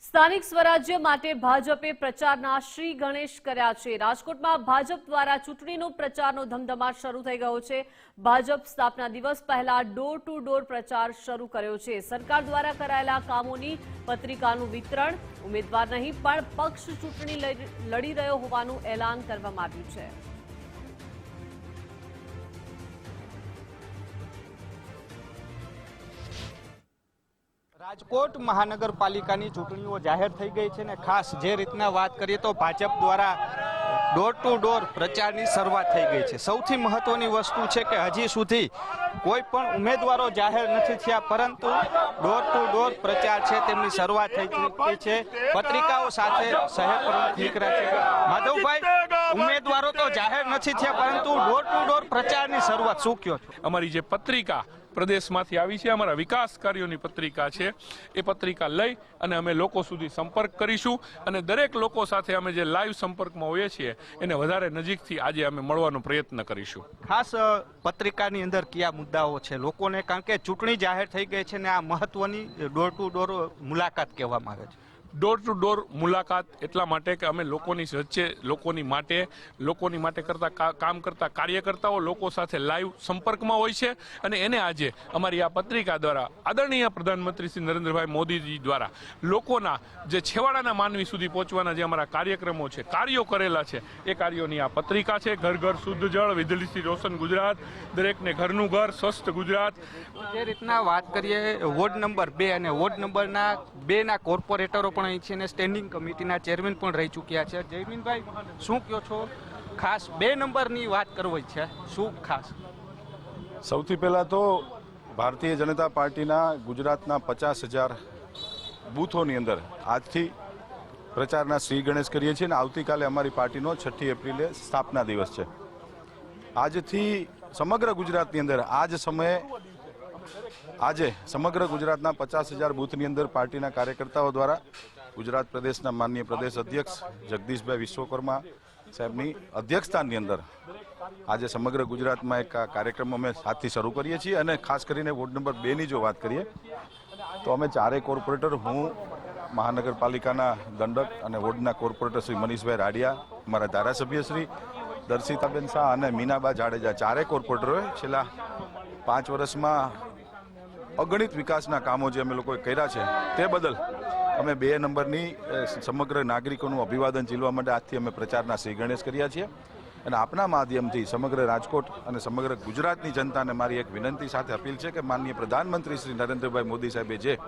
સ્થાનિક સ્વરાજ્ય માટે ભાજપે પ્રચારના શ્રી ગણેશ કર્યા છે। રાજકોટમાં ભાજપ દ્વારા ચૂંટણીનો પ્રચારનો ધમધમાટ શરૂ થઈ ગયો છે। ભાજપ સ્થાપના દિવસ પહેલા ડોર ટુ ડોર પ્રચાર શરૂ કર્યો છે। સરકાર દ્વારા કરાયેલા કામોની પત્રિકાનું વિતરણ, ઉમેદવાર નહીં પણ પક્ષ ચૂંટણી લડી રહ્યો હોવાનું એલાન કરવામાં આવ્યું છે। રાજકોટ મહાનગરપાલિકાની ચૂંટણીઓ જાહેર થઈ ગઈ છે ને ખાસ જે રીતના વાત કરીએ તો ભાજપ દ્વારા ડોર ટુ ડોર પ્રચારની શરૂઆત થઈ ગઈ છે। સૌથી મહત્વની વસ્તુ છે કે હજી સુધી કોઈ પણ ઉમેદવારો જાહેર નથી થયા, પરંતુ ડોર ટુ ડોર પ્રચાર છે તેમની શરૂઆત થઈ ચૂકી છે। પત્રિકાઓ સાથે શહેર પ્રમુખ નીકળ્યા છે। માધવભાઈ, ઉમેદવારો તો જાહેર નથી થયા, પરંતુ ડોર ટુ ડોર પ્રચારની શરૂઆત શું કહો છો? અમારી જે પત્રિકા પ્રદેશમાંથી આવી છે, અમારા વિકાસ કાર્યોની પત્રિકા છે, એ પત્રિકા લઈ અને અમે લોકો સુધી સંપર્ક કરીશું અને દરેક લોકો સાથે અમે જે લાઈવ સંપર્કમાં હોઈએ છીએ એને વધારે નજીકથી આજે અમે મળવાનો પ્રયત્ન કરીશું। ખાસ પત્રિકાની અંદર કયા મુદ્દાઓ છે લોકોને, કારણ કે ચૂંટણી જાહેર થઈ ગઈ છે ને આ મહત્વની ડોર ટુ ડોર મુલાકાત કહેવામાં આવે છે। ડોર ટુ ડોર મુલાકાત એટલા માટે કે અમે લોકોની વચ્ચે લોકોની માટે કામ કરતા કાર્યકર્તાઓ લોકો સાથે લાઈવ સંપર્કમાં હોય છે અને એને આજે અમારી આ પત્રિકા દ્વારા આદરણીય પ્રધાનમંત્રી શ્રી નરેન્દ્રભાઈ મોદીજી દ્વારા લોકોના જે છેવાડાના માનવી સુધી પહોંચવાના જે અમારા કાર્યક્રમો છે, કાર્યો કરેલા છે, એ કાર્યોની આ પત્રિકા છે। ઘર ઘર શુદ્ધ જળ, વીજળીથી રોશન ગુજરાત, દરેકને ઘરનું ઘર, સ્વસ્થ ગુજરાત। જે રીતના વાત કરીએ વોર્ડ નંબર 2 અને વોર્ડ નંબર 2 ના કોર્પોરેટરો અહીં છે ને સ્ટેન્ડિંગ કમિટીના ચેરમેન પણ રહી ચૂક્યા છે। જયમીનભાઈ, શું કહો છો? ખાસ 2 નંબરની વાત કરવી છે, શું ખાસ? સૌથી પહેલા તો ભારતીય જનતા પાર્ટીના ગુજરાતના 50,000 બૂથોની અંદર આજથી પ્રચારના શ્રી ગણેશ કરીએ છીએ અને આવતીકાલે અમારી પાર્ટીનો 6 એપ્રિલે સ્થાપના દિવસ છે। આજથી સમગ્ર ગુજરાતની અંદર આજે સમગ્ર ગુજરાતના 50,000 બૂથની અંદર પાર્ટીના કાર્યકર્તાઓ દ્વારા ગુજરાત પ્રદેશના માનનીય પ્રદેશ અધ્યક્ષ જગદીશભાઈ વિશ્વકર્મા સાહેબની અધ્યક્ષતાની અંદર આજે સમગ્ર ગુજરાતમાં એક કાર્યક્રમ અમે આજથી શરૂ કરીએ છીએ। અને ખાસ કરીને વોર્ડ નંબર 2ની જો વાત કરીએ તો અમે 4 કોર્પોરેટર, હું મહાનગરપાલિકાના દંડક અને વોર્ડના કોર્પોરેટર શ્રી મનીષભાઈ રાડિયા, અમારા ધારાસભ્ય શ્રી દર્શિતાબેન શાહ અને મીનાબા જાડેજા, 4 કોર્પોરેટરોએ છેલ્લા 5 વર્ષમાં અગણિત વિકાસના કામો જે અમે લોકોએ કર્યા છે તે બદલ અમે 2 નંબરની સમગ્ર નાગરિકોનું અભિવાદન ઝીલવા માટે આજથી અમે પ્રચારના શ્રી ગણેશ કર્યા છીએ। અને આપના માધ્યમથી સમગ્ર રાજકોટ અને સમગ્ર ગુજરાતની જનતાને મારી એક વિનંતી સાથે અપીલ છે કે માનનીય પ્રધાનમંત્રી શ્રી નરેન્દ્રભાઈ મોદી સાહેબે જે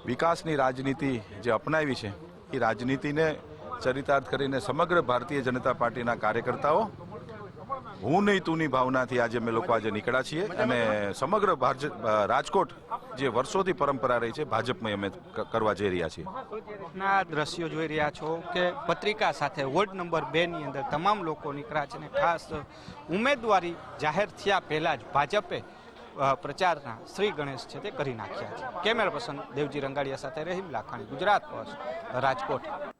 વિકાસની રાજનીતિ જે અપનાવી છે એ રાજનીતિને ચરિતાર્થ કરીને સમગ્ર ભારતીય જનતા પાર્ટીના કાર્યકર્તાઓ હું નહીં તુંની ભાવનાથી આજે અમે લોકો આજે નીકળ્યા છીએ અને સમગ્ર રાજકોટ જે વર્ષોથી પરંપરા રહી છે ભાજપમાં અમે કરવા જઈ રહ્યા છીએ। ના દ્રશ્યો જોઈ રહ્યા છો કે પત્રિકા સાથે વોર્ડ નંબર 2ની અંદર તમામ લોકો નીકળ્યા છે અને ખાસ ઉમેદવારી જાહેર થયા પહેલા જ ભાજપે પ્રચારના શ્રી ગણેશ છે તે કરી નાખ્યા છે। કેમેરા પર્સન દેવજી રંગાડિયા સાથે રહીમ લાખાણી, ગુજરાત ફર્સ્ટ, રાજકોટ।